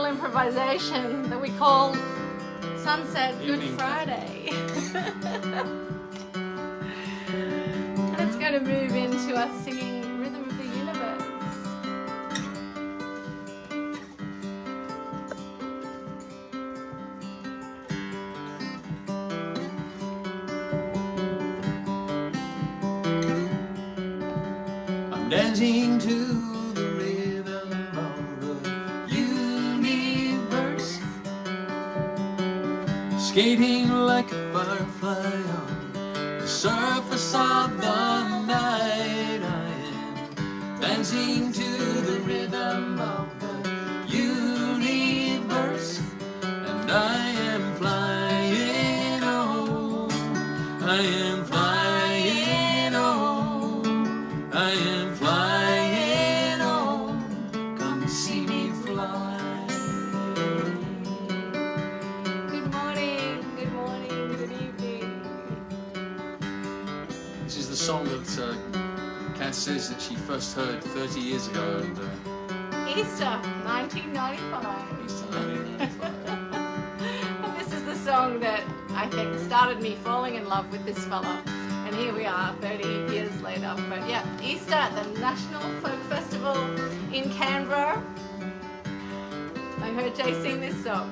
Improvisation that we call Sunset Good Friday. And it's going to move into us singing Rhythm of the Universe. I'm dancing to skating like a firefly on the surface of the night. I am dancing to the rhythm of the universe, and I am flying home. I am flying home. I am flying home. Come see me fly. Song that Cath says that she first heard 30 years ago. And, Easter 1995. Easter 1995. And this is the song that I think started me falling in love with this fella. And here we are 30 years later. But yeah, Easter at the National Folk Festival in Canberra. I heard Jay sing this song.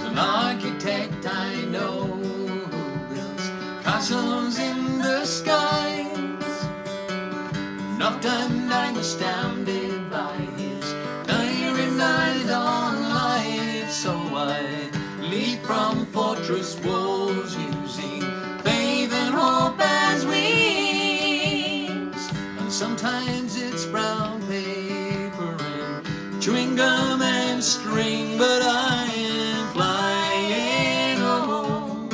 An architect I know who builds castles in the skies. And often I'm astounded by his diary night on life. So I leap from fortress walls using faith and hope as wings. And sometimes it's brown paper and chewing gum and string, but I am flying home.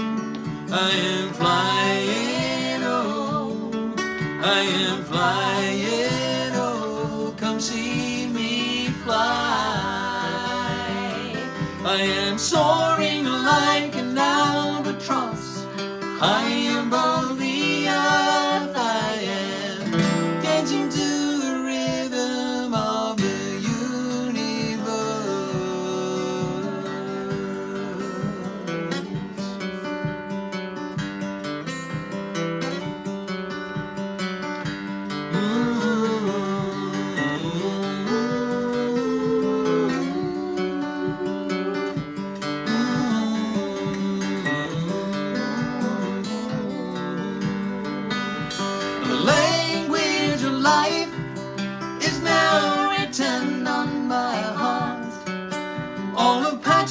I am flying home. I am flying home. Come see me fly. I am soaring like an albatross high above the earth. I am dancing to the rhythm of the universe.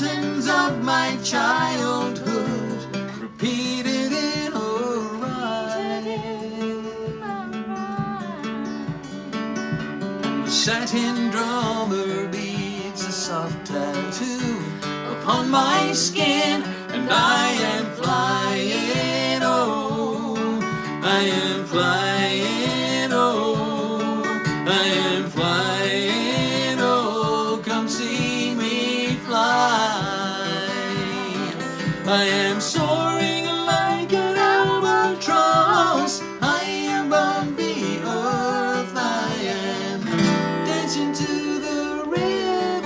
mountains of my childhood, repeated in a rhyme. Satin drummer beats a soft tattoo upon my skin, and I am flying, oh, I am flying, oh, I am flying, oh, come see me fly. I am soaring like an albatross, high above the earth. I am dancing to the rhythm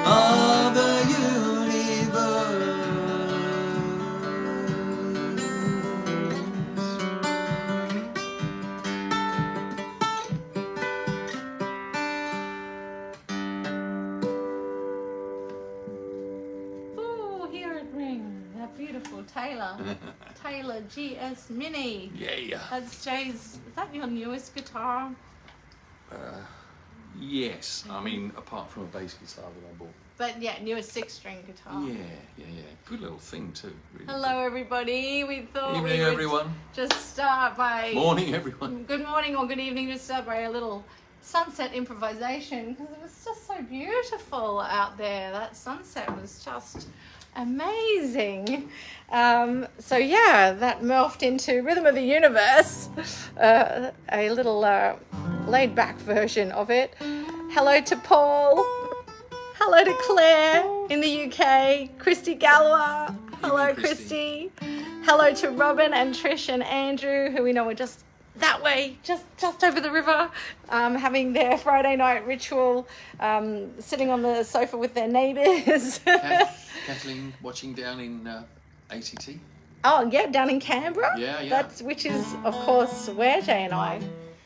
of the universe. Oh, hear it ring. That beautiful Taylor. Taylor GS Mini. Yeah. That's Jay's. Is that your newest guitar? Yes. I mean, apart from a bass guitar that I bought. But yeah, newest 6-string guitar. Yeah. Good little thing too. Really. Hello, everybody. We thought Evening, we would everyone. just start by Morning, everyone. good morning or good evening. Just start by a little sunset improvisation because it was just so beautiful out there. That sunset was just amazing. So yeah, that morphed into Rhythm of the Universe, a little laid back version of it. Hello to Paul. Hello to Claire in the UK. Christy Gallower. Hello, Evening, Christy. Christy. Hello to Robin and Trish and Andrew, who we know are just that way, just over the river, having their Friday night ritual, sitting on the sofa with their neighbours. Kathleen watching down in ACT. Oh yeah, down in Canberra. Yeah. Which is of course where Jay and I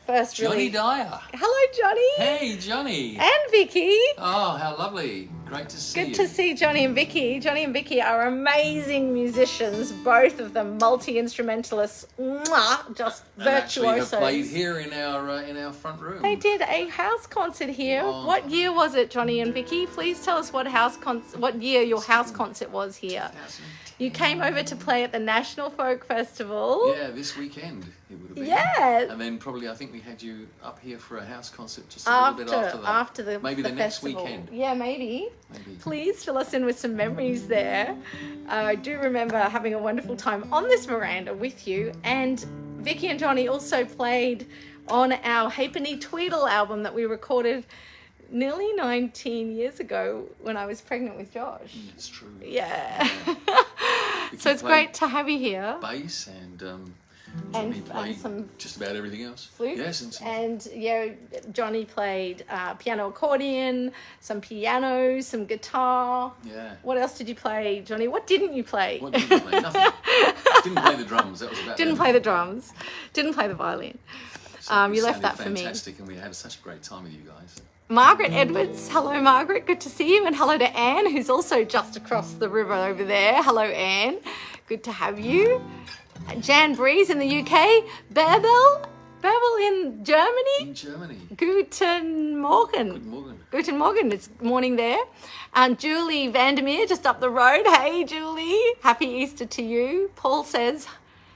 first Johnny really. Dyer. Hello, Johnny. Hey, Johnny. And Vicky. Oh, how lovely. Great to see you. Good to see Johnny and Vicky. Johnny and Vicky are amazing musicians, both of them multi-instrumentalists. Mwah, just And actually have virtuosos. played here in our front room. They did a house concert here. Oh. What year was it, Johnny and Vicky? Please tell us what year your house concert was here. 2010. You came over to play at the National Folk Festival. Yeah, this weekend it would have been. Yeah. And then probably I think we had you up here for a house concert just a little bit after that. After the maybe the next festival. weekend. Yeah, maybe. Maybe. Please fill us in with some memories there. I do remember having a wonderful time on this veranda with you. And Vicky and Johnny also played on our Halfpenny Tweedle album that we recorded nearly 19 years ago when I was pregnant with Josh. It's true. Yeah. Vicky So it's played great to have you here. Bass and Johnny played some just about everything else. Flutes. Yes, and some And yeah, Johnny played piano accordion, some piano, some guitar. yeah. What else did you play, Johnny? What didn't you play? What did you play? Nothing. Didn't play the drums. That was about Didn't it. play the drums. Didn't play the violin. So you it left sounded that for me. Fantastic, and we had such a great time with you guys. Margaret Edwards. Hello, Margaret. Good to see you. And hello to Anne, who's also just across the river over there. Hello, Anne. Good to have you. Jan Breeze in the UK. Bärbel in Germany. In Germany. Guten Morgen. Good morning. Guten Morgen, it's morning there. Julie Vandermeer, just up the road. Hey, Julie. Happy Easter to you. Paul says,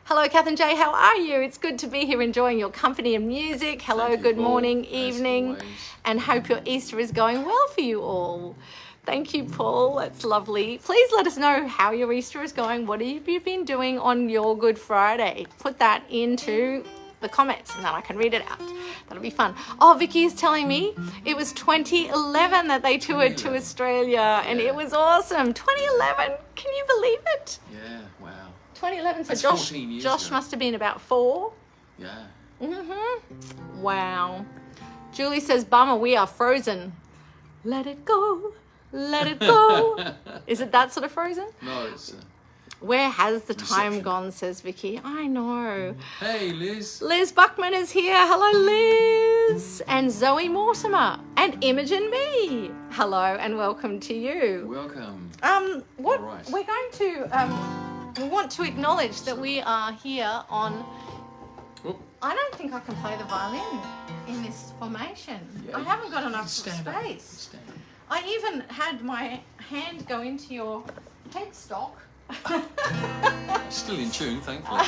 hello, Cath and Jay, how are you? It's good to be here enjoying your company and music. Hello, Thank you, good Paul, morning, as evening, always. and hope your Easter is going well for you all. Thank you, Paul. That's lovely. Please let us know how your Easter is going. What have you been doing on your Good Friday? Put that into the comments and then I can read it out. That'll be fun. Oh, Vicky is telling me it was 2011 that they toured to Australia and it was awesome. 2011. Can you believe it? Yeah, wow. 2011. So That's Josh 14 years Josh ago. must have been about 4. Yeah. Wow. Julie says, bummer, we are frozen. Let it go. Let it go. Is it that sort of frozen? No, it's... Where has the time Reception. gone, says Vicky. I know. Hey, Liz. Liz Buckman is here. Hello, Liz. And Zoe Mortimer. And Imogen B. Hello and welcome to you. Welcome. What All right. we're going to we want to acknowledge that we are here on Oh, I don't think I can play the violin in this formation. Yeah, I haven't got enough stand up. space. Stand up. I even had my hand go into your headstock Still in tune, thankfully.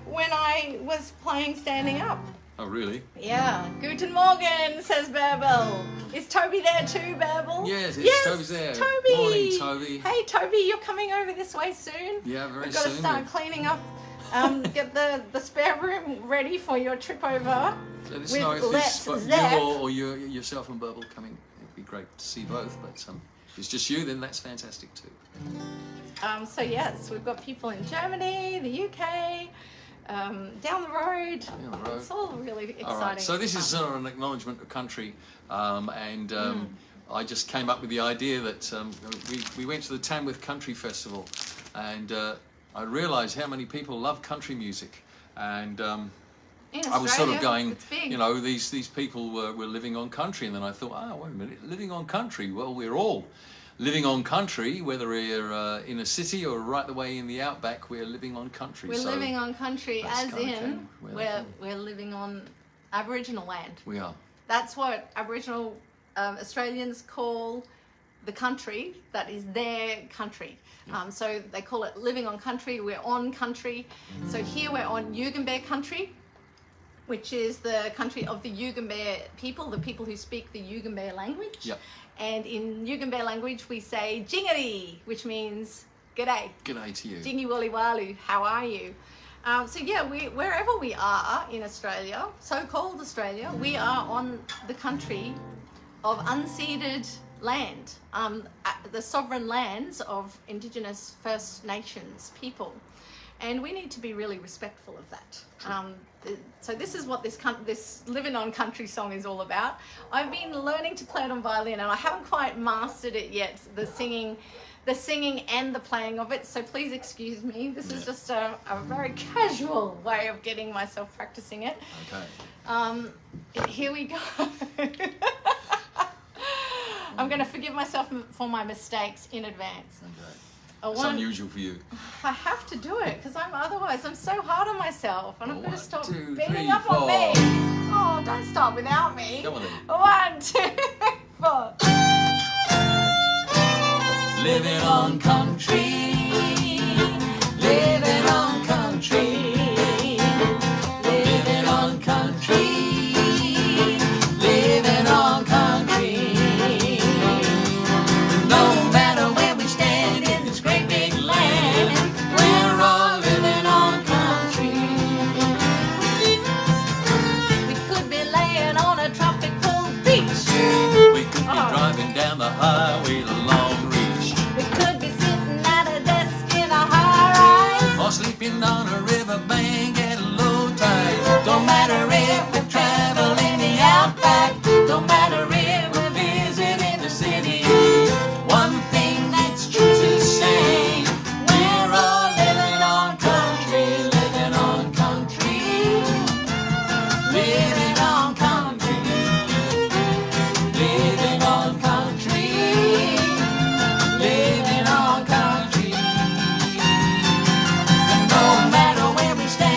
when I was playing standing up. Oh, really? Yeah. Guten Morgen, says Bärbel. Is Toby there too, Bärbel? Yes, Toby's there. Toby. Morning, Toby. Hey, Toby, you're coming over this way soon. Yeah, very We've got to soon. start cleaning up, get the spare room ready for your trip over. Let us with know if Let's it's Zap. you or yourself and Burble coming. It'd be great to see both, but if it's just you, then that's fantastic too. So yes, we've got people in Germany, the UK, down the road. Down the road. It's all really exciting. All right, so this is sort of an acknowledgement of country, I just came up with the idea that we went to the Tamworth Country Festival, and I realised how many people love country music, and in I was sort of Australia, going, it's big. you know, these people were living on country, and then I thought, oh, wait a minute, living on country, well, we're all living on country, whether we're in a city or right the way in the outback, we're living on country. We're living on country, that's as kinda in we're living on Aboriginal land. We are. That's what Aboriginal Australians call the country. That is their country. So they call it living on country. We're on country. So here we're on Yugambeh country, which is the country of the Yugambeh people, the people who speak the Yugambeh language. Yep. And in Yugambeh language, we say jingari, which means g'day. G'day to you. Jingy Wally Walu, how are you? So yeah, wherever we are in Australia, so-called Australia, we are on the country of unceded land, the sovereign lands of Indigenous First Nations people. And we need to be really respectful of that. So this is what this Living on Country song is all about. I've been learning to play it on violin, and I haven't quite mastered it yet, the singing and the playing of it, so please excuse me. This is just a very casual way of getting myself practicing it. Okay. Here we go. I'm going to forgive myself for my mistakes in advance. Okay. It's unusual for you. I have to do it because otherwise I'm so hard on myself, and I'm going to stop 1, 2, beating 3, up on 4. me. Oh, don't start without me. Come on then. 1, 2, 4. Living on country, living on country, living on country, living on country. No matter where we stand in this great big land, we're all living on country. We could be laying on a tropical beach. We could be driving down the highway Long Reach, We could be sitting at a desk in a high-rise. or sleeping on a riverbank at a low tide. Don't matter if we travel in the outback, don't matter if we're visiting the city. One thing that's true to say, we're all living on country, living on country, living on country, living on country, living on country. And no matter where we stand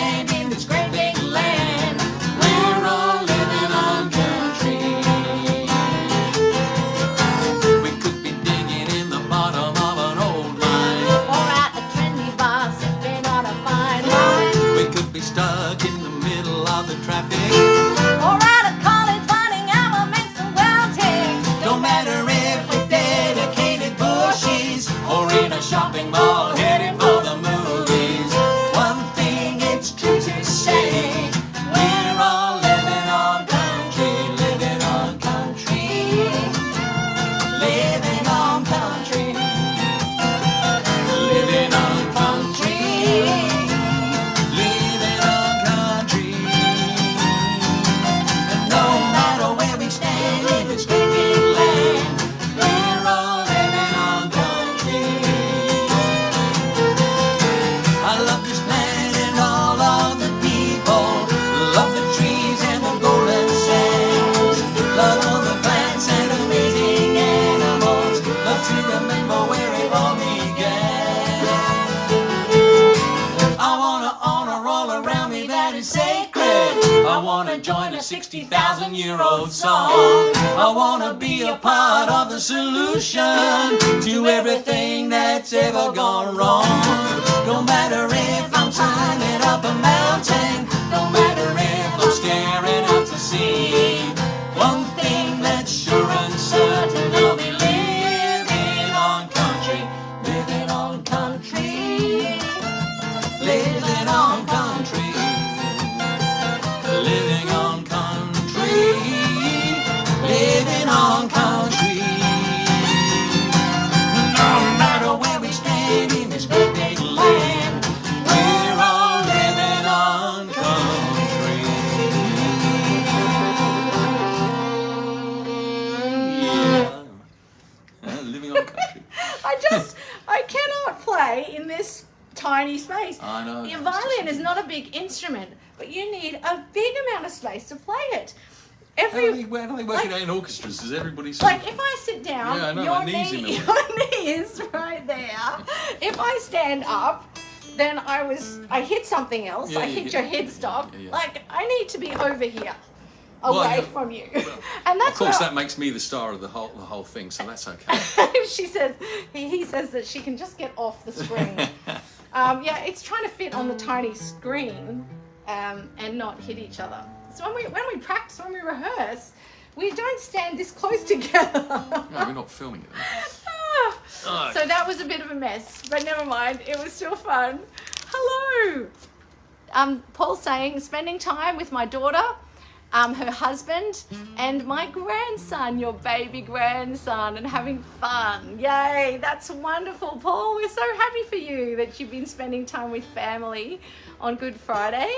60,000-year-old song. I wanna be a part of the solution to everything that's ever gone wrong. No matter if I'm climbing up a mountain, no matter if I'm staring out to sea, one thing that's sure and certain, I'll be living on country, living on country, living on country, living on country, living on country. No matter where we stand in this great big land, we're all living on country. Yeah, living on country. I cannot play in this tiny space. I know. Your violin is not a big instrument, but you need a big amount of space to play it. How do they work it out in orchestras? Does everybody sort Like if I sit down, Yeah, I know, your my knees in the way. your knee is right there. If I stand up, then I hit something else. Yeah, I you hit hit- your headstock. yeah. Like I need to be over here, Well, away yeah. from you. And that's Of course, what that makes me the star of the whole thing, so that's okay. she says. He says that she can just get off the screen. Yeah, it's trying to fit on the tiny screen and not hit each other. So when we practice, when we rehearse, we don't stand this close together. No, we're not filming it. Oh. So that was a bit of a mess, but never mind. It was still fun. Hello. Paul's saying spending time with my daughter, her husband, and my grandson, your baby grandson, and having fun. Yay, that's wonderful, Paul. We're so happy for you that you've been spending time with family on Good Friday.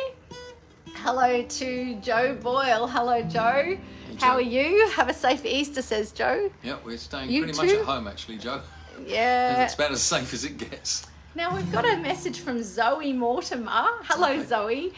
Hello to Joe Boyle. Hello, Joe. How are you? Have a safe Easter, says Joe. Yeah, we're staying You pretty much too? at home, actually, Joe. Yeah. It's about as safe as it gets. Now we've got a message from Zoe Mortimer. Hello, Okay. Zoe.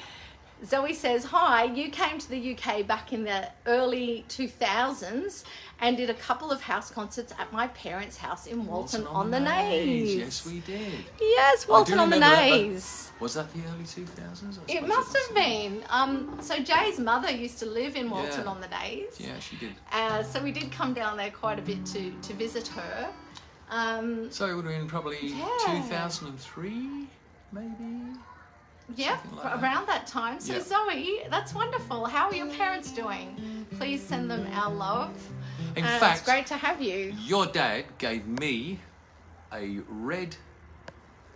Zoe says, hi, you came to the UK back in the early 2000s and did a couple of house concerts at my parents' house in Walton on the Naze. Yes, we did. Yes, Walton on the remember that, but Naze. Was that the early 2000s? I It suppose must was. have been. So Jay's mother used to live in Walton Yeah. on the Naze. Yeah, she did. So we did come down there quite a bit to visit her. So it would have been probably Yeah. 2003, maybe? Yeah, Something like that. around that time. So Yeah. Zoe, that's wonderful. How are your parents doing? Please send them our love. In It's fact, great to have you. your dad gave me a red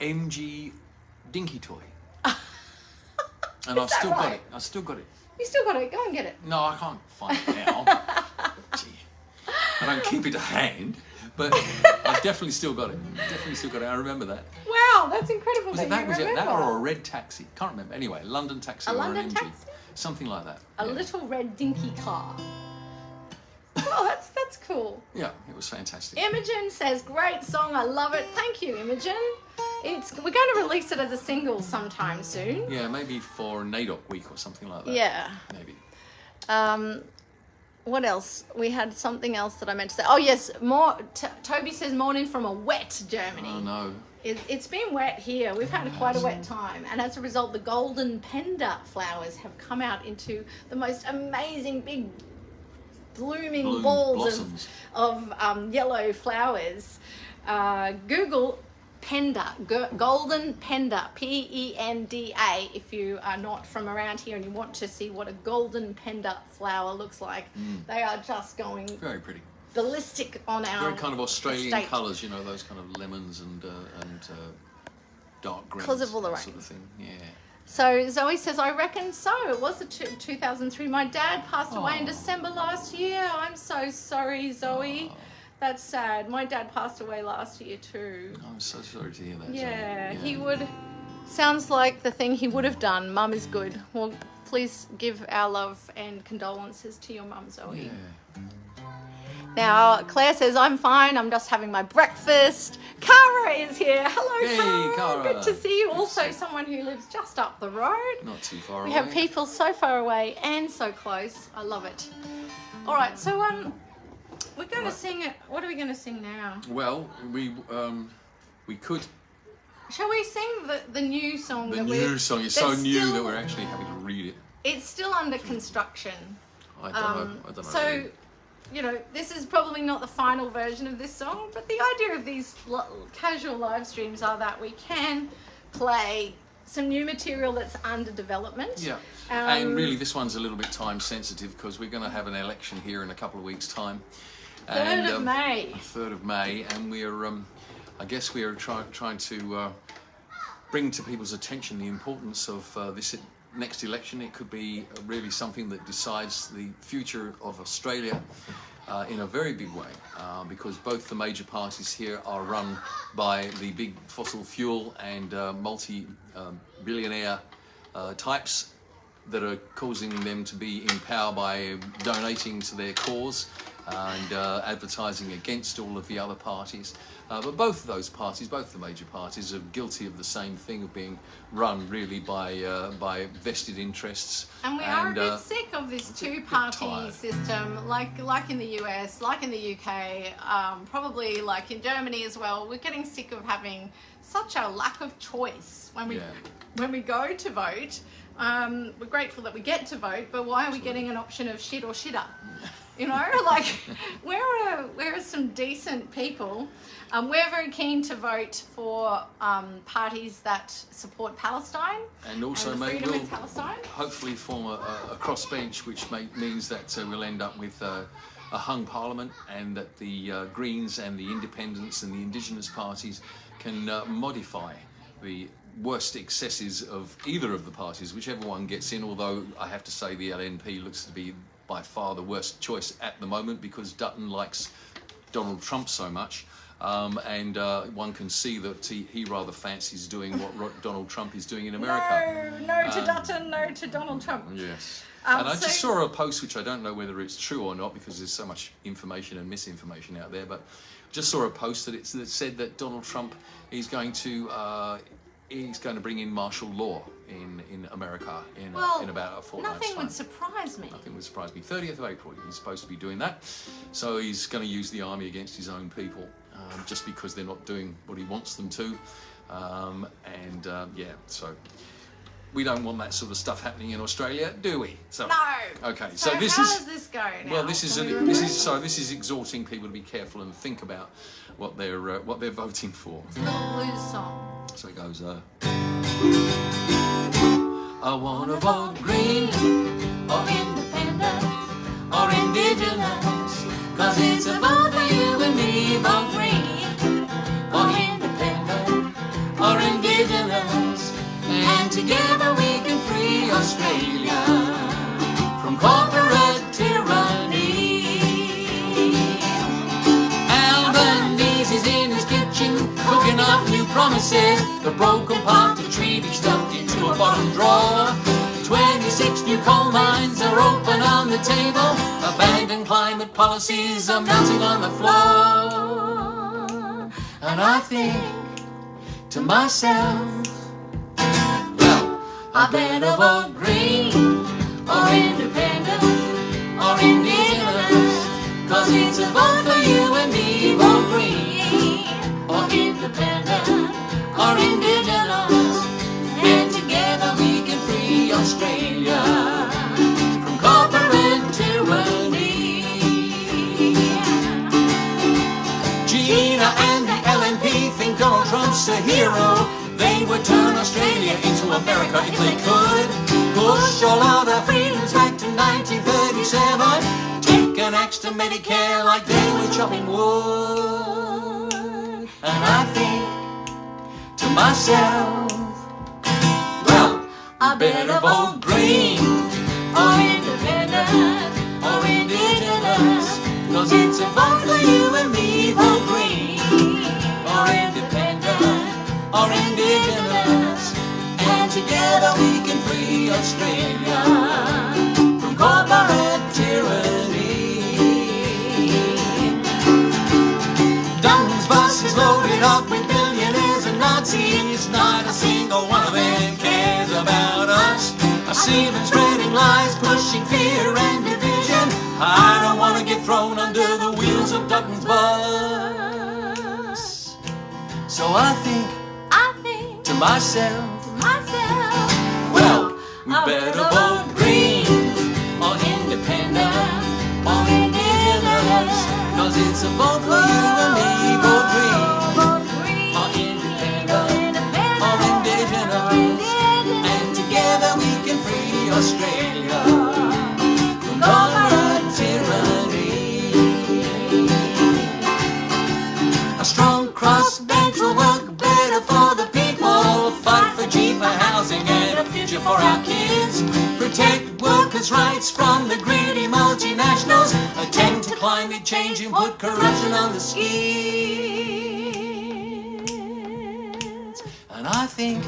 MG dinky toy. And I've that still got right? it. I've still got it. You still got it. Go and get it. No, I can't find it now. Gee. I don't keep it to hand, but I've definitely still got it. Definitely still got it. I remember that. Wow, that's incredible. Was that it that? you Was it remember. that or a red taxi? Can't remember. Anyway, London taxi A or London an MG. taxi? Something like that. A yeah. little red dinky car. Oh, that's cool. Yeah, it was fantastic. Imogen says, great song. I love it. Thank you, Imogen. We're going to release it as a single sometime soon. Yeah, maybe for NAIDOC week or something like that. Yeah. Maybe. What else? We had something else that I meant to say. Oh, yes. Toby says, morning from a wet Germany. Oh no. It's been wet here. We've had quite a wet time. And as a result, the golden penda flowers have come out into the most amazing big blooming balls blossoms. of yellow flowers. Google penda, golden penda, P-E-N-D-A, if you are not from around here and you want to see what a golden penda flower looks like. They are just going Very pretty. ballistic on our Very kind of Australian estate. colours, you know, those kind of lemons and dark greens. 'Cause of all the that rain. sort of thing. Yeah. So Zoe says, I reckon so. It was 2003. My dad passed away in Oh. December last year. I'm so sorry, Zoe. Oh. That's sad. My dad passed away last year too. I'm so sorry to hear that. Zoe. Yeah, he would. Sounds like the thing he would have done. Mum is good. Well, please give our love and condolences to your mum, Zoe. Yeah. Now, Claire says, I'm fine. I'm just having my breakfast. Cara is here. Hello, Hey, Cara. Cara. Good to see you. Also, someone who lives just up the road. Not too far We away. have people so far away and so close. I love it. All right, so we're going to sing it. What are we going to sing now? Well, we could. Shall we sing the new song? The that new song is so that's new still- that we're actually having to read it. it's still under construction. I don't know. So, really. you know, this is probably not the final version of this song, but the idea of these casual live streams are that we can play some new material that's under development. Yeah, and really this one's a little bit time sensitive because we're going to have an election here in a couple of weeks' time. 3rd of May. 3rd of May, and we're, I guess we are trying to bring to people's attention the importance of this next election. It could be really something that decides the future of Australia in a very big way, because both the major parties here are run by the big fossil fuel and multi-billionaire types that are causing them to be in power by donating to their cause and advertising against all of the other parties. But both of those parties, both the major parties, are guilty of the same thing, of being run really by vested interests. And we are a bit sick of this two-party system, like in the US, like in the UK, probably like in Germany as well. We're getting sick of having such a lack of choice when we go to vote. We're grateful that we get to vote, but why are we getting an option of shit or shitter? You know, like, where are some decent people? We're very keen to vote for parties that support Palestine and also and the freedom in Palestine. Hopefully form a crossbench, which means that we'll end up with a hung parliament, and that the Greens and the Independents and the Indigenous parties can modify the worst excesses of either of the parties, whichever one gets in, although I have to say the LNP looks to be by far the worst choice at the moment, because Dutton likes Donald Trump so much, and one can see that he rather fancies doing what Donald Trump is doing in America. No to Dutton, no to Donald Trump. Yes. And I just saw a post, which I don't know whether it's true or not, because there's so much information and misinformation out there, but just saw a post that said that Donald Trump is going to bring in martial law in America in about a fortnight's nothing time. Would surprise me. Nothing would surprise me. 30th of April, he's supposed to be doing that. So he's going to use the army against his own people, just because they're not doing what he wants them to. So we don't want that sort of stuff happening in Australia, do we? So, no. Okay. So how does this go now? Well, this is exhorting people to be careful and think about what they're voting for. It's a little blues song. So it goes, I wanna vote green Or independent. or indigenous, 'Cause it's a vote for you and me. Vote green. Or independent. or indigenous, And together we can free Australia from corporate tyranny. Albanese's in his kitchen cooking up new promises. The broken part of treaty stuffed into a bottom drawer. 26 new coal mines are open on the table. Abandoned climate policies are melting on the floor. And I think to myself, well, I better vote green or independent or indigenous, 'cause it's a vote for you and me. Vote green or independent or indigenous, and together we can free Australia from corporate tyranny. Gina and the LNP think Donald Trump's a hero. They would turn Australia into America if they could. Push all other freedoms back to 1937. Take an axe to Medicare like they were chopping wood. And I think to myself, well, I better vote green or independent or indigenous, 'cause it's a vote for you and me. Vote green or independent or indigenous, and together we can free Australia from corporate tyranny. Dunn's bus is loaded up with billionaires and Nazis. Not a single one of them cares about us. I see them spreading lies, pushing fear and division. I don't want to get thrown under the wheels of Dutton's bus. So I think to myself, well, we better vote green 'cause it's a vote for you and me, vote green, or independent, or indigenous, and together we can free Australia from corporate tyranny. A strong crossbench will work better for the people, fight for cheaper housing and a future for our kids, protect workers' rights from the greedy multinationals, attend to climate change and put corruption on the skids. And I think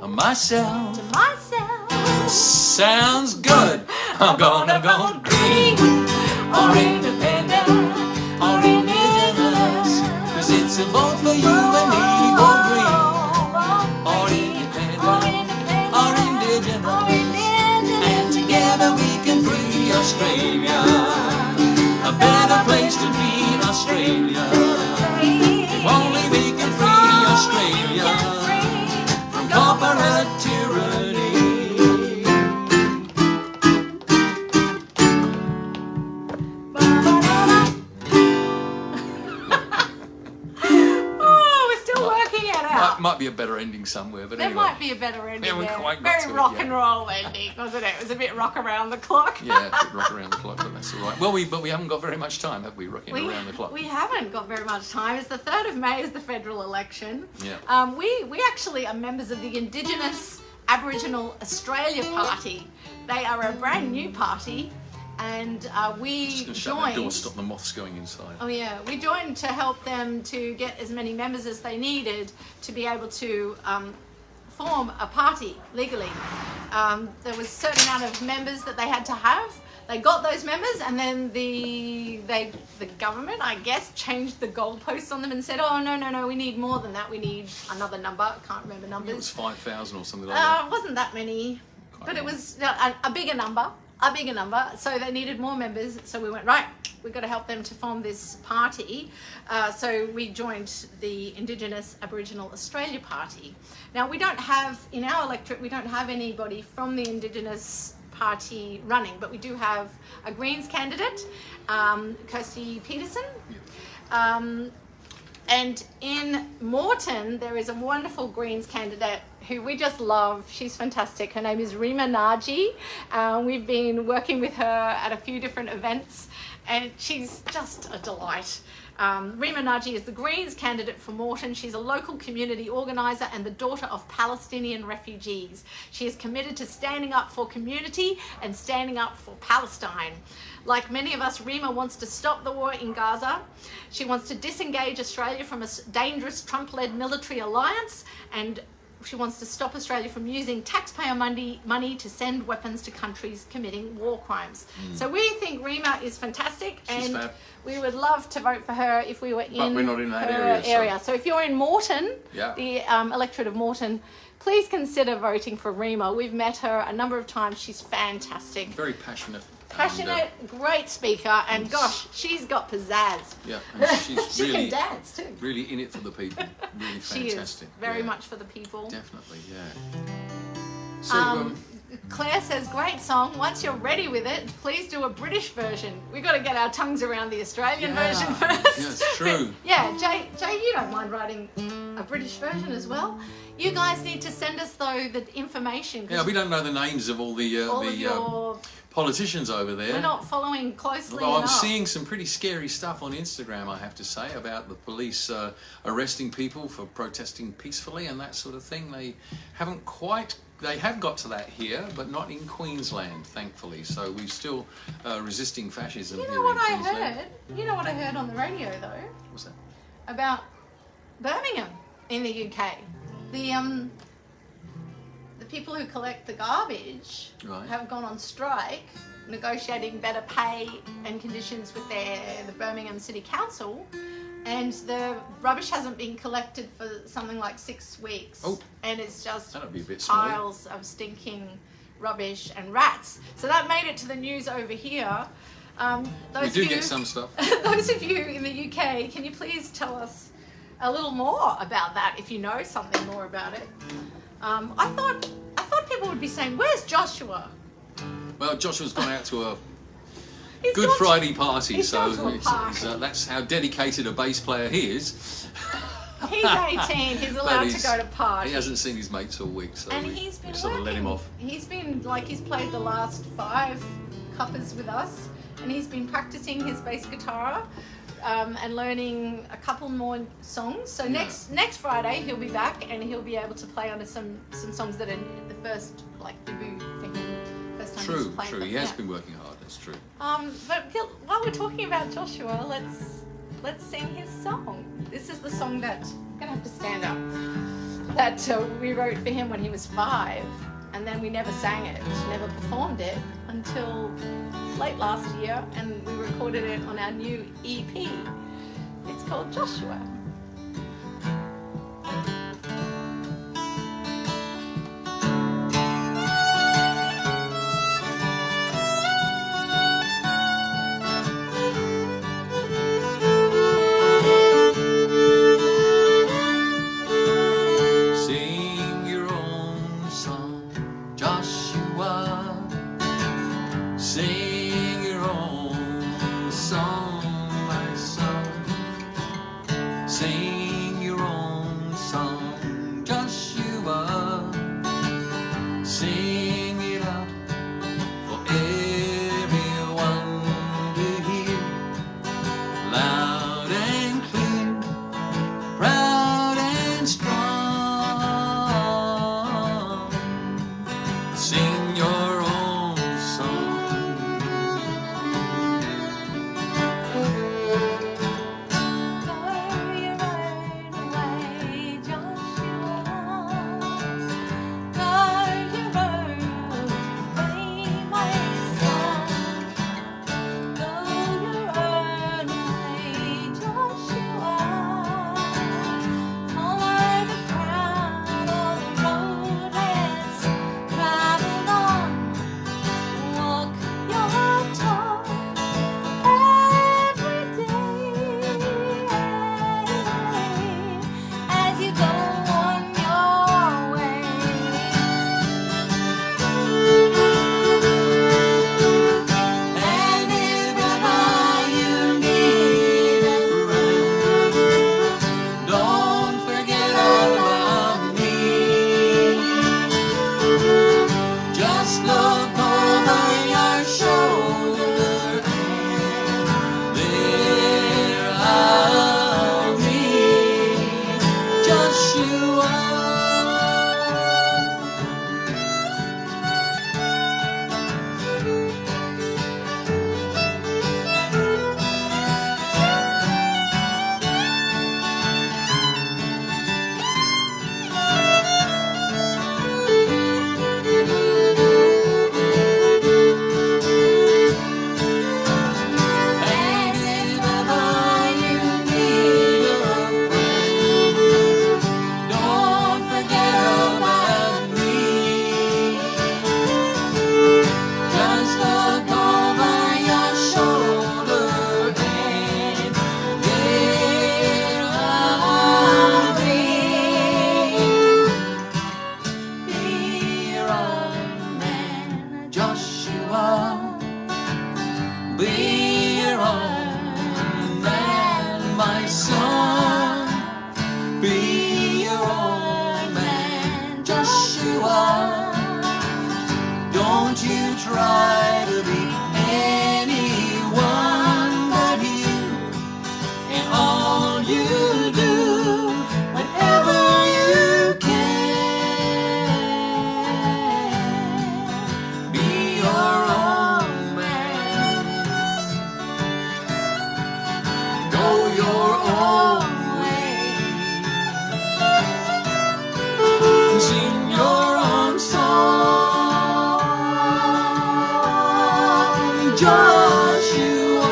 of myself, sounds good, I'm gonna vote green, or independent, or indigenous, 'cause it's a vote for you and me, vote green, or independent, or indigenous, and together we can free Australia, a better place to be in Australia. If only we can free Australia from corporate tyranny. Might be a better ending somewhere, but there anyway. might be a better ending. Yeah, we there. quite got Very to it, rock yeah. and roll ending, wasn't it? It was a bit rock around the clock. Yeah, a bit rock around the clock, but that's all right. Well, we haven't got very much time, have we? Rocking around the clock. We haven't got very much time. It's the 3rd of May is the federal election. Yeah. We actually are members of the Indigenous Aboriginal Australia Party. They are a brand new party, and we Just gonna shut that door, stop the moths going inside. Oh yeah, we joined to help them to get as many members as they needed to be able to form a party legally. There was a certain amount of members that they had to have. They got those members, and then the government, I guess, changed the goalposts on them and said, "Oh no, we need more than that. We need another number." I can't remember numbers. It was 5,000 or something like that. It wasn't that many, but it was a bigger number. So they needed more members. So we went, right, we've got to help them to form this party. So we joined the Indigenous Aboriginal Australia Party. Now we don't have, in our electorate, we don't have anybody from the Indigenous Party running, but we do have a Greens candidate, Kirsty Peterson. And in Moreton, there is a wonderful Greens candidate who we just love. She's fantastic. Her name is Rima Naji. We've been working with her at a few different events, and she's just a delight. Rima Naji is the Greens candidate for Moreton. She's a local community organiser and the daughter of Palestinian refugees. She is committed to standing up for community and standing up for Palestine. Like many of us, Rima wants to stop the war in Gaza. She wants to disengage Australia from a dangerous Trump-led military alliance, and she wants to stop Australia from using taxpayer money to send weapons to countries committing war crimes. So we think Rima is fantastic, and we would love to vote for her if we were in, but we're not in that her area. So if you're in Moreton, yeah, the electorate of Moreton, please consider voting for Rima. We've met her a number of times. She's fantastic. Very passionate. Passionate, great speaker, and gosh, she's got pizzazz. Yeah, and she's she really, can dance too. Really in it for the people. Really fantastic. She is very much for the people. Definitely, yeah. So, Claire says, great song. Once you're ready with it, please do a British version. We've got to get our tongues around the Australian version first. Yeah, it's true. Yeah, Jay, you don't mind writing a British version as well. You guys need to send us, though, the information. Yeah, we don't know the names of all the politicians over there. We're not following closely Although enough. I'm seeing some pretty scary stuff on Instagram, I have to say, about the police arresting people for protesting peacefully and that sort of thing. They have got to that here, but not in Queensland, thankfully. So we're still resisting fascism here in Queensland. You know what I heard on the radio, though? What's that? About Birmingham in the UK. The people who collect the garbage have gone on strike, negotiating better pay and conditions with the Birmingham City Council, and the rubbish hasn't been collected for something like 6 weeks. Oh, and it's just that'd be a bit piles of stinking rubbish and rats. So that made it to the news over here. We do get some stuff. Those of you in the UK, can you please tell us a little more about that if you know something more about it? I thought people would be saying, "Where's Joshua?" Well, Joshua's gone out to He's Good gone to- Friday party. he's So gone to a party. that's how dedicated a bass player he is. He's 18. He's allowed to go to parties. He hasn't seen his mates all week, so And we he's been sort of let him off. He's been like he's played the last 5 Cuppas with us, and he's been practicing his bass guitar and learning a couple more songs. So next Friday he'll be back and he'll be able to play on some songs that are the first like debut thing. First time he's playing True. them. He has been working hard. That's true. But while we're talking about Joshua, let's sing his song. This is the song that I'm gonna have to stand up. That we wrote for him when he was 5, and then we never sang it, never performed it until late last year, and we recorded it on our new EP. It's called Joshua. Sing your own song, Joshua. Sing your own song, my son. Sing your own song, Joshua. Sing it out for everyone to hear, loud and clear, proud and strong. Sing your own song. Go your own way, Joshua. Go your own way, my son. Go your own way, Joshua. Follow the crowd on the road less traveled on. Walk your talk every day as you go on your way. And if ever you need a friend, don't forget about me. Just look over your shoulder and there I'll be, Joshua. And if ever you need a friend, don't forget about me. Just look over your shoulder and there I'll be. Be your own man, Joshua. Be your own man, my son. Be your own man, Joshua. Don't you try to be anyone but you. And all you do, whatever you can, be your own man. Go your own way. Sing your own song, Joshua.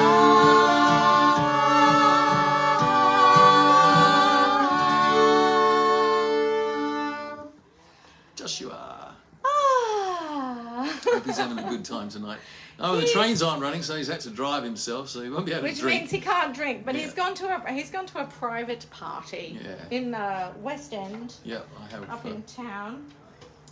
Joshua. Hope he's having a good time tonight. Oh, the trains aren't running, so he's had to drive himself, so he won't be able to Which drink. means he can't drink, but Yeah. he's gone to a private party Yeah. in the West End Yeah, I have. up in town.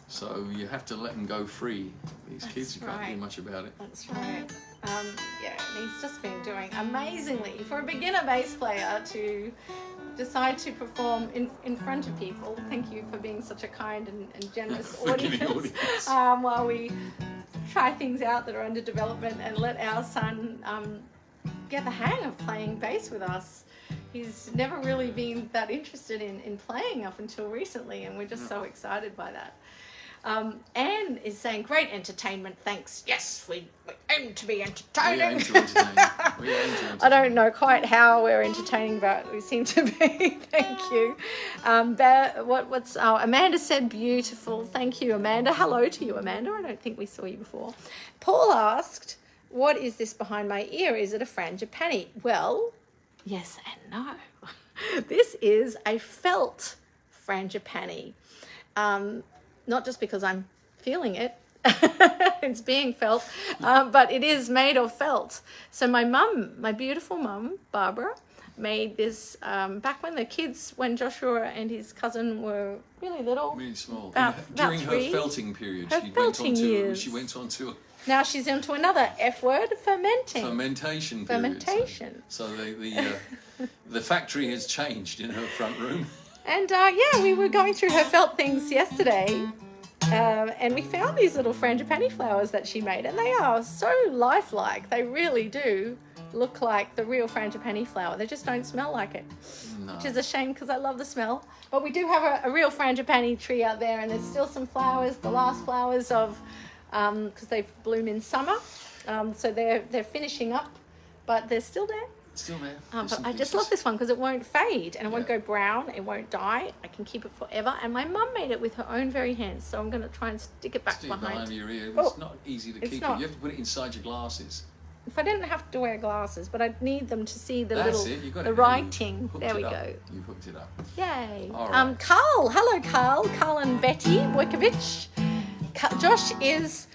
So you have to let them go free. These kids, you can't do right. much about it. That's right. Yeah, and he's just been doing amazingly for a beginner bass player to decide to perform in front of people. Thank you for being such a kind and generous audience while we try things out that are under development and let our son get the hang of playing bass with us. He's never really been that interested in playing up until recently, and we're just so excited by that. Anne is saying, great entertainment, thanks. Yes, we aim to be entertaining. We aim to entertain. We aim to entertain. I don't know quite how we're entertaining, but we seem to be. Thank you. Amanda said beautiful. Thank you, Amanda. Hello to you, Amanda. I don't think we saw you before. Paul asked, what is this behind my ear? Is it a frangipani? Well, yes and no. This is a felt frangipani. Not just because I'm feeling it, it's being felt, but it is made of felt. So my beautiful mum, Barbara, made this back when Joshua and his cousin were really little. Really small. about During her 3. felting period, She went on to now she's into another F word, fermenting. Fermentation. Fermentation. So the factory has changed in her front room. And we were going through her felt things yesterday, and we found these little frangipani flowers that she made, and they are so lifelike. They really do look like the real frangipani flower. They just don't smell like it, which is a shame because I love the smell. But we do have a real frangipani tree out there, and there's still some flowers, the last flowers of, because they bloom in summer, so they're finishing up, but they're still there. Still there. But I just love this one because it won't fade and it won't go brown. It won't die. I can keep it forever. And my mum made it with her own very hands, so I'm going to try and stick it back behind your ear. It's not easy to keep it. You have to put it inside your glasses. If I didn't have to wear glasses, but I'd need them to see the writing. There we go. You hooked it up. Yay. All right. Carl. Hello, Carl. Carl and Betty Wojciech. Josh is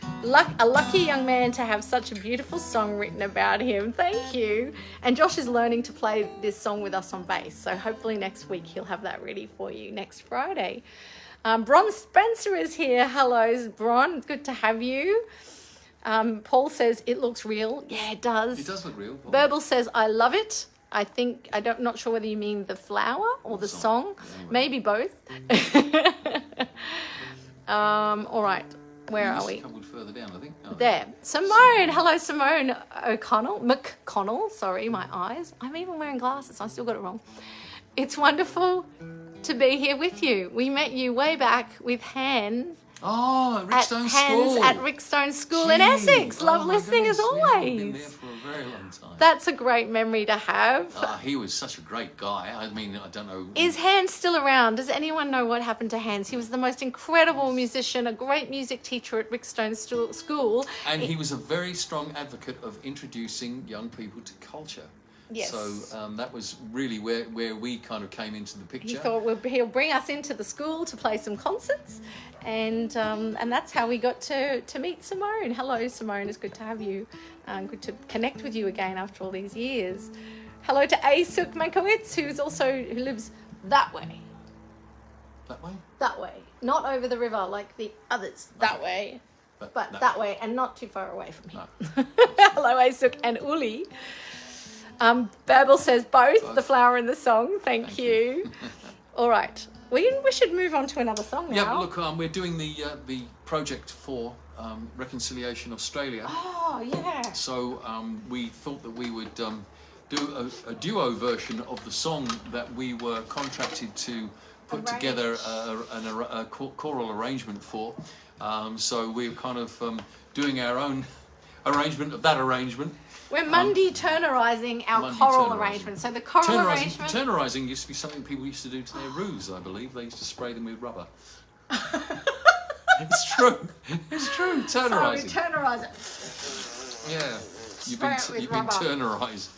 a lucky young man to have such a beautiful song written about him. Thank you. And Josh is learning to play this song with us on bass. So hopefully next week he'll have that ready for you next Friday. Bron Spencer is here. Hello, Bron. Good to have you. Paul says it looks real. Yeah, it does. It does look real. Paul. Burble says I love it. Not sure whether you mean the flower or the song. Anyway. Maybe both. All right. Where are we? A couple further down, I think. Oh, there. Simone. Hello, Simone McConnell. Sorry, my eyes. I'm even wearing glasses. I still got it wrong. It's wonderful to be here with you. We met you way back with Hans. Oh, at Rickstone School. At Rickstone School in Essex. Love listening as always. Been there for a very long time. That's a great memory to have. He was such a great guy. I mean, I don't know. Is Hans still around? Does anyone know what happened to Hans? He was the most incredible musician, a great music teacher at Rickstone School. And he was a very strong advocate of introducing young people to culture. Yes. So that was really where we kind of came into the picture. He thought he'll bring us into the school to play some concerts, and that's how we got to meet Simone. Hello, Simone. It's good to have you. Good to connect with you again after all these years. Hello to Asuk Mankowitz, who lives that way. That way? That way. Not over the river like the others. That way. But that way, and not too far away from here. No. Hello, Asuk and Uli. Babel says both, the flower and the song. Thank you. All right. We should move on to another song now. Yeah, look, we're doing the project for Reconciliation Australia. Oh, yeah. So we thought that we would do a duo version of the song that we were contracted to put together a choral arrangement for. So we're kind of doing our own arrangement of that arrangement. We're Mundy-Turnerizing our choral arrangement. So the choral arrangement... Turnerizing used to be something people used to do to their roofs, I believe. They used to spray them with rubber. It's true. It's true. Turnerizing. So we turnerize it. Yeah. You've been turnerized.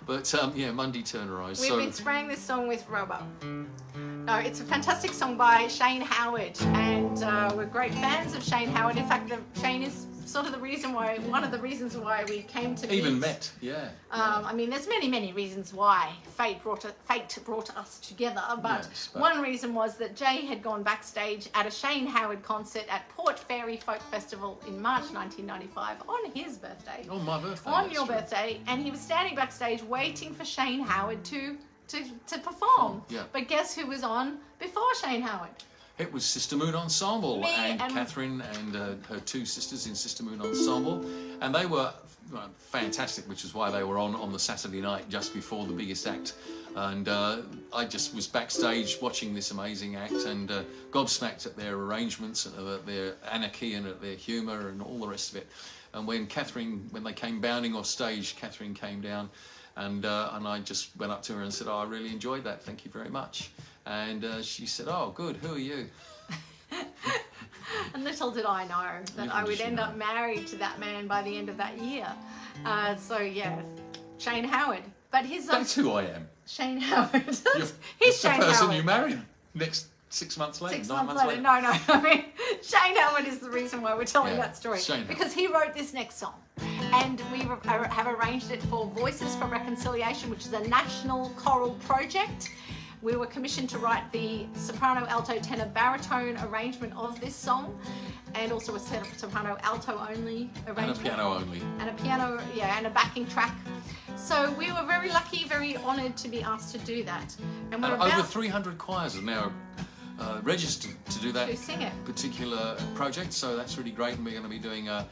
But Mundy-Turnerized. We've been spraying this song with rubber. No, it's a fantastic song by Shane Howard, and we're great fans of Shane Howard. In fact, Shane is sort of the reason why, one of the reasons why we came to Even meet. met, yeah. I mean, there's many reasons why fate brought us together, but Yes, but- one reason was that Jay had gone backstage at a Shane Howard concert at Port Fairy Folk Festival in March 1995 on his birthday. On my birthday. On that's your true. birthday, and he was standing backstage waiting for Shane Howard to perform. Yeah. But guess who was on before Shane Howard? It was Sister Moon Ensemble, Me and and- Catherine and her two sisters in Sister Moon Ensemble, and they were fantastic, which is why they were on the Saturday night just before the biggest act. And I just was backstage watching this amazing act and gobsmacked at their arrangements and at their anarchy and at their humour and all the rest of it. And when they came bounding off stage, Catherine came down, and I just went up to her and said, "Oh, I really enjoyed that. Thank you very much." And she said, "Oh, good. Who are you?" And little did I know that Little I did would she end know. up married to that man by the end of that year. So yeah, Shane Howard. But his That's who I am. Shane Howard. You're He's the Shane person Howard. you married next 6 months later. 6 9 months later. No. I mean, Shane Howard is the reason why we're telling Yeah, that story. Shane Howard. Because he wrote this next song. And we have arranged it for Voices for Reconciliation, which is a national choral project. We were commissioned to write the soprano, alto, tenor, baritone arrangement of this song, and also a soprano, alto only arrangement. And a piano only. And a piano, yeah, and a backing track. So we were very lucky, very honoured to be asked to do that. And we're And about over 300 choirs are now registered to do that to sing it. particular project, so that's really great. And we're going to be doing our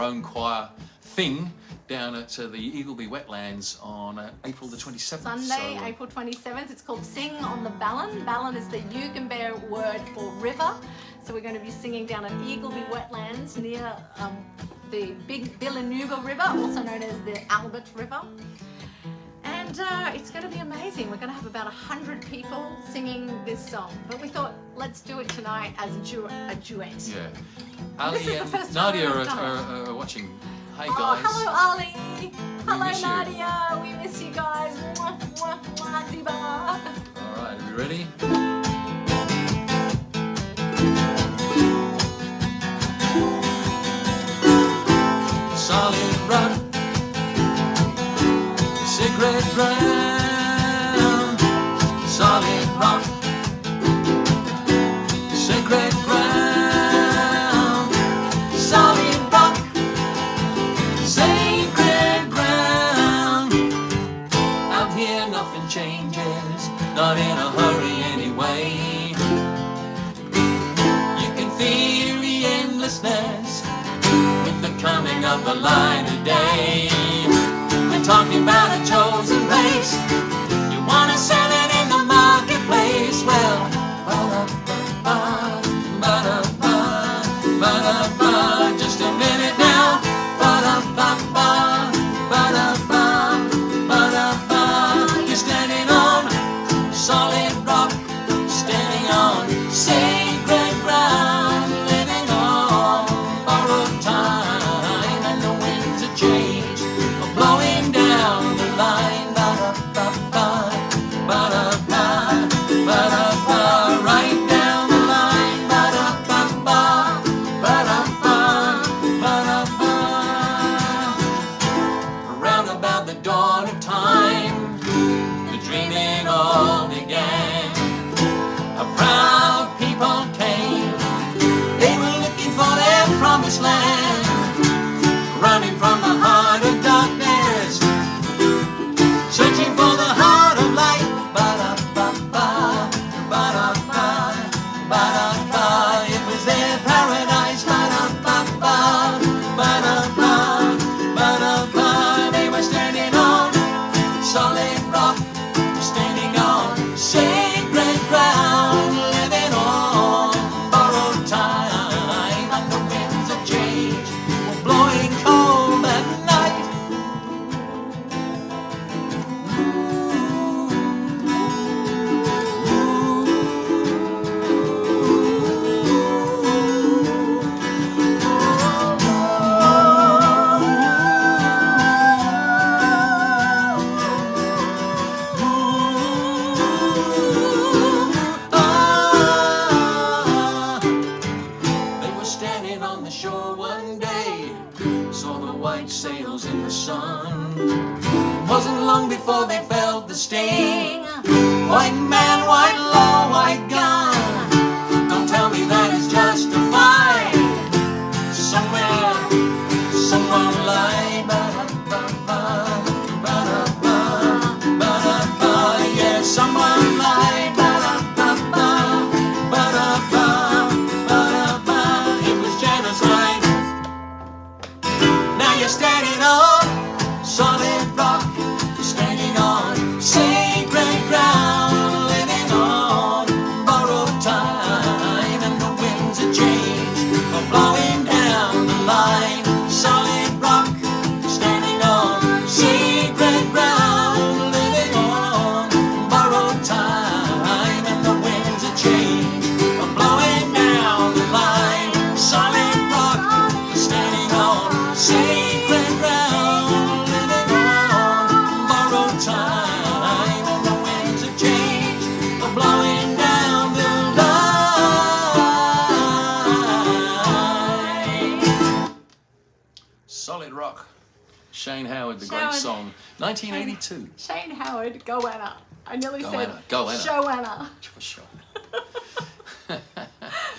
own choir thing down at the Eagleby Wetlands on April the 27th. Sunday, So, April 27th. It's called Sing on the Ballon. Ballon is the Yugonbear word for river. So we're going to be singing down at Eagleby Wetlands near the Big Billanuba River, also known as the Albert River. And it's going to be amazing. We're going to have about 100 people singing this song. But we thought, let's do it tonight as a duet. yeah. This is Ali the and first time Nadia we've done are watching. Hey Oh, guys. hello Ali. Hello miss you. Nadia. We miss you guys. Mwah, mwah, mwah, ziba. All right, are we ready? Solid rock, sacred ground. Solid rock, sacred ground. Solid rock, sacred ground. Out here nothing changes, not in a hurry anyway. You can feel the endlessness with the coming of the light of day. We're talking about a chosen race. You wanna sell it in the marketplace? Well, ba-da-ba-ba, ba-da-ba, ba-da-ba. Just a minute now. Ba-da-ba-ba, ba-da-ba, ba-da-ba. You're standing on solid rock, standing on sacred ground, living on borrowed time, and the winds of change are blowing down the line. 1982. Shane Howard, go Anna. I nearly Go said Anna, go Anna. show Anna. Sure.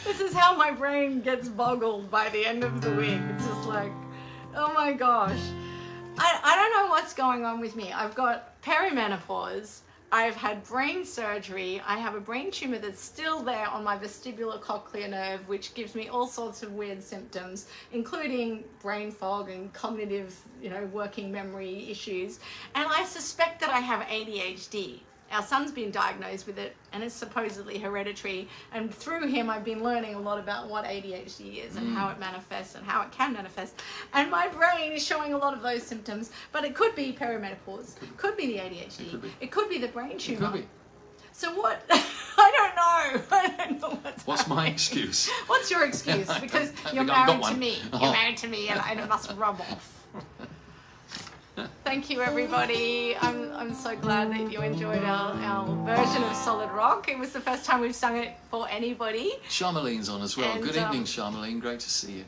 This is how my brain gets boggled by the end of the week. It's just like, oh my gosh. I don't know what's going on with me. I've got perimenopause. I've had brain surgery. I have a brain tumor that's still there on my vestibular cochlear nerve, which gives me all sorts of weird symptoms, including brain fog and cognitive, working memory issues. And I suspect that I have ADHD. Our son's been diagnosed with it, and it's supposedly hereditary. And through him, I've been learning a lot about what ADHD is and how it manifests and how it can manifest. And my brain is showing a lot of those symptoms, but it could be perimenopause, could be the ADHD, it could be the brain tumor. It could be. So what? I don't know What's my excuse? What's your excuse? Because you're think I've got married to one. me. You're married to me, and it must rub off. Thank you, everybody. I'm so glad that you enjoyed our version of Solid Rock. It was the first time we've sung it for anybody. Charmelene's on as well. And, Good evening, Charmelene. Great to see you.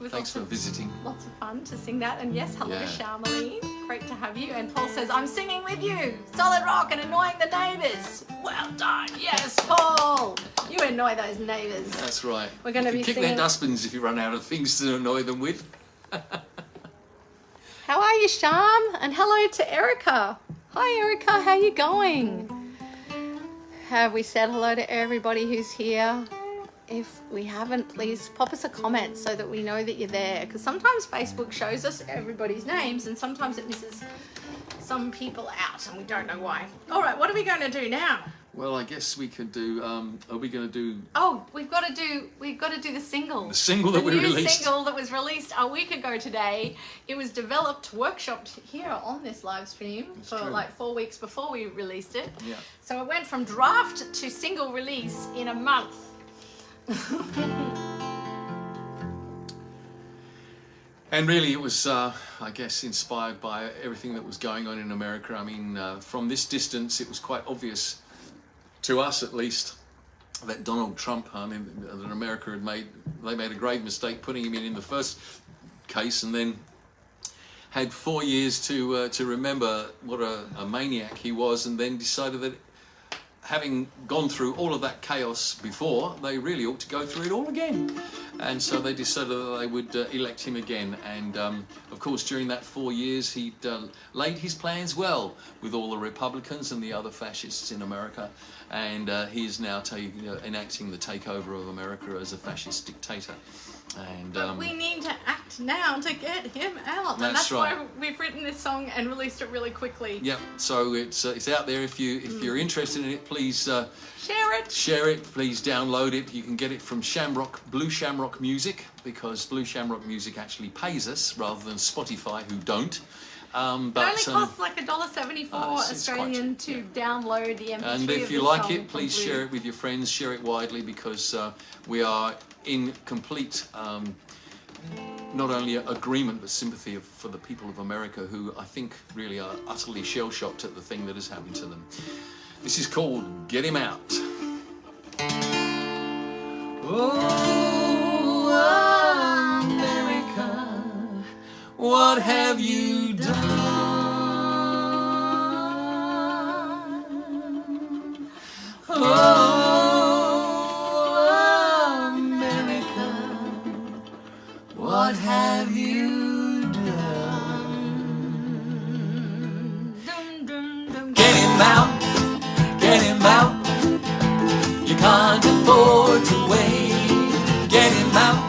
Thanks for visiting. Lots of fun to sing that. And yes, hello, Yeah. Charmeline. Great to have you. And Paul says, I'm singing with you. Solid Rock and annoying the neighbours. Well done. Yes, Paul. You annoy those neighbours. That's right. We're going to You be can kick singing. their dustbins if you run out of things to annoy them with. How are you, Sham? And hello to Erica. Hi, Erica. How you going? Have we said hello to everybody who's here? If we haven't, please pop us a comment so that we know that you're there. Because sometimes Facebook shows us everybody's names and sometimes it misses some people out and we don't know why. All right, what are we going to do now? Well, I guess we could do. Are we going to do Oh, we've got to do the single. the single that we The new released? single that was released a week ago today. It was developed, workshopped here on this live stream for true. like 4 weeks before we released it. Yeah. So it went from draft to single release in a month. And really, it was, I guess, inspired by everything that was going on in America. I mean, from this distance, it was quite obvious, to us at least, that Donald Trump, that America made a grave mistake putting him in the first case, and then had 4 years to remember what a maniac he was, and then decided that, having gone through all of that chaos before, they really ought to go through it all again. And so they decided that they would elect him again. And of course, during that 4 years, he'd laid his plans well with all the Republicans and the other fascists in America. And he is now enacting the takeover of America as a fascist dictator. And But we need to act now to get him out. And That's that's right. why we've written this song and released it really quickly. yeah, so it's out there. If you're interested in it, please Share it. share it. Please download it. You can get it from Blue Shamrock Music, because Blue Shamrock Music actually pays us rather than Spotify, who don't. It only costs like $1.74 it's quite Australian cheap, to download the MP3 And of if you the like song it, please from Blue. share it with your friends. Share it widely, because we are in complete not only agreement but sympathy for the people of America, who I think really are utterly shell-shocked at the thing that has happened to them. This is called Get Him Out. Oh, America, what have you done? Oh, America, what have you done? Dum, dum, dum. Get him out, get him out. You can't afford to wait. Get him out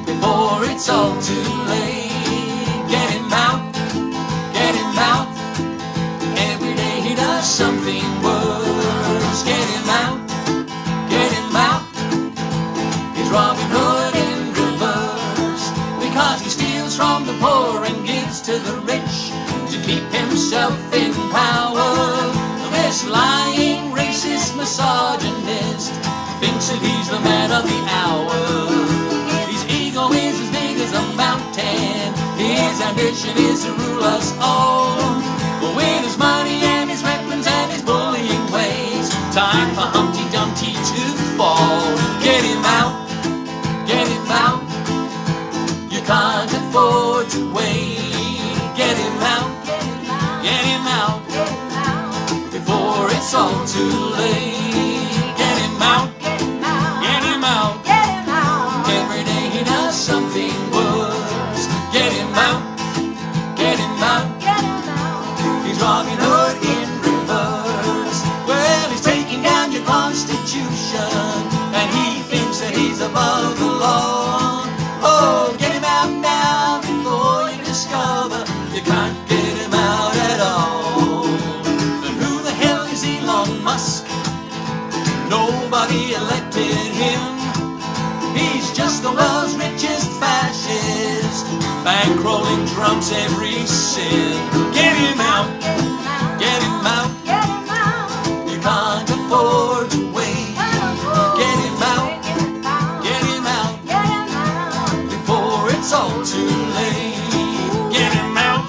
before it's all too late. Get him out, every day he does something worse. Get him out, he's Robin Hood in reverse, because he steals from the poor and gives to the rich to keep himself in power. This lying, racist, misogynist thinks that he's the man of the hour. His ego is as big as a mountain. His ambition is to rule us all. But with his money and his weapons and his bullying ways, time for Humpty Dumpty to fall. Get him out, you can't afford to wait. out, get him out, before it's all too late. Get him out, get him out, every day he does something worse. Get him out, get him out, he's Robin Hood in reverse. Well, he's taking down your Constitution, and he thinks that he's above the law. Oh, get him out now before you discover you can't get him out at all. And who the hell is Elon Musk? Nobody elected him. He's just the world's richest fascist, bankrolling Trump's every sin. Get him out, get him out, you can't afford to wait. Get him out, get him out, before it's all too late. Get him out,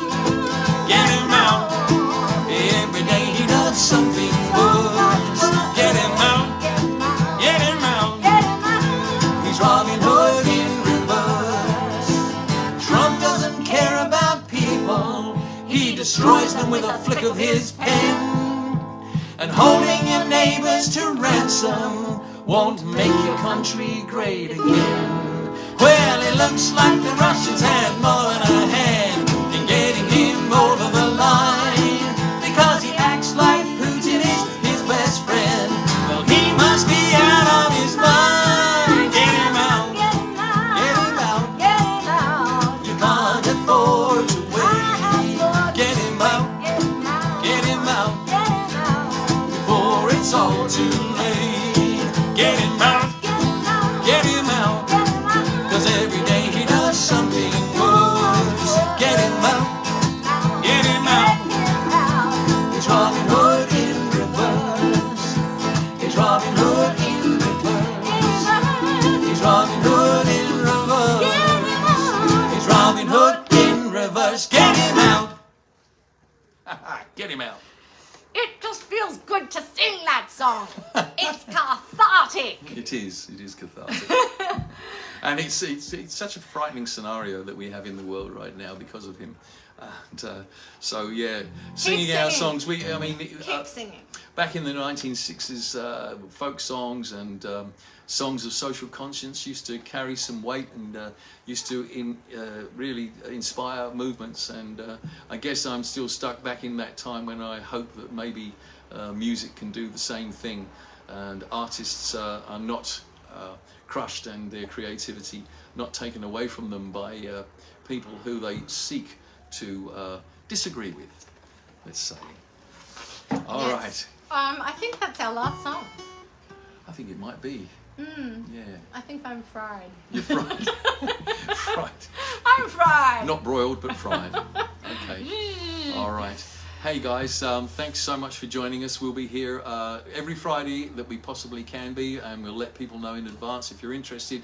every day he does something worse. Get him out, he's Robin Hood in reverse. Trump doesn't care about people, he destroys them with a flick of his pen. And holding your neighbors to ransom won't make your country great again. Well, it looks like the Russians had more than a hand in getting him over the line, because he acts like Putin is his best friend. Well, he must be out of his mind. Get him out, you can't afford to wait. Get him out, before it's all too late. Get him out, cause every day he does something worse. Get him out, he's Robin Hood in reverse. He's Robin Hood in reverse. He's Robin Hood in reverse. He's Robin Hood in reverse. Get him out. Get him out. It just feels good to sing that song. It's cathartic. It is cathartic. And it's such a frightening scenario that we have in the world right now because of him. And so yeah, singing our songs. Keep singing. Back in the 1960s, folk songs and songs of social conscience used to carry some weight and used to really inspire movements. And I guess I'm still stuck back in that time when I hope that maybe music can do the same thing, and artists are not crushed and their creativity not taken away from them by people who they seek to disagree with, let's say. All right. I think that's our last song. I think it might be. Yeah. I think I'm fried. You're fried. Fried. I'm fried. Not broiled, but fried. Okay. All right. Hey guys, thanks so much for joining us. We'll be here every Friday that we possibly can be, and we'll let people know in advance. If you're interested,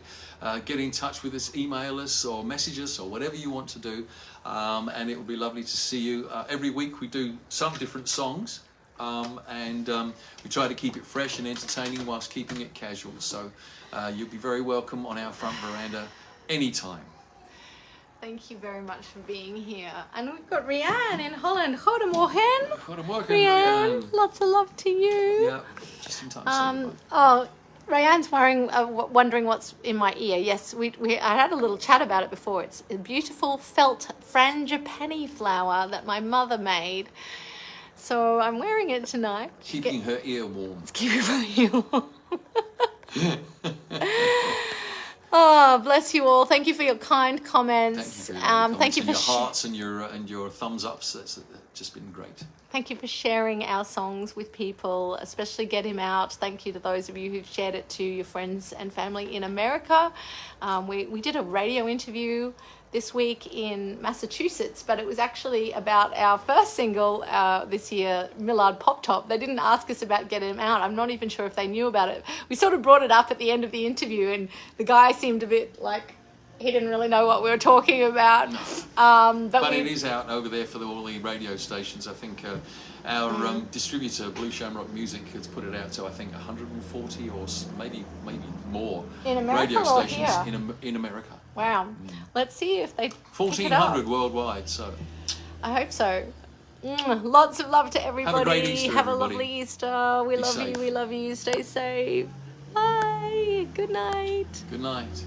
get in touch with us, email us or message us or whatever you want to do, and it will be lovely to see you. Every week we do some different songs, and we try to keep it fresh and entertaining whilst keeping it casual. So you'll be very welcome on our front veranda anytime. Thank you very much for being here. And we've got Rianne in Holland. Goedemorgen. Goedemorgen, Rianne. Lots of love to you. Yeah, just in time. Rianne's wondering what's in my ear. Yes, I had a little chat about it before. It's a beautiful felt frangipani flower that my mother made. So I'm wearing it tonight. Keeping her ear warm. It's keeping her ear warm. Oh, bless you all. Thank you for your kind comments. Thank you for your hearts and your thumbs ups. That's just been great. Thank you for sharing our songs with people, especially Get Him Out. Thank you to those of you who've shared it to your friends and family in America. We did a radio interview this week in Massachusetts, but it was actually about our first single this year, Millard Pop Top. They didn't ask us about Get Him Out. I'm not even sure if they knew about it. We sort of brought it up at the end of the interview, and the guy seemed a bit like he didn't really know what we were talking about. But it is out over there for all the radio stations. I think our distributor, Blue Shamrock Music, has put it out to, I think, 140 or maybe more in America radio stations here? in America. Wow. Let's see if they 1,400 worldwide. So I hope so. Lots of love to everybody. Have a great Easter, Have a everybody. lovely Easter. We Be love safe. you. We love you. Stay safe. Bye. Good night. Good night.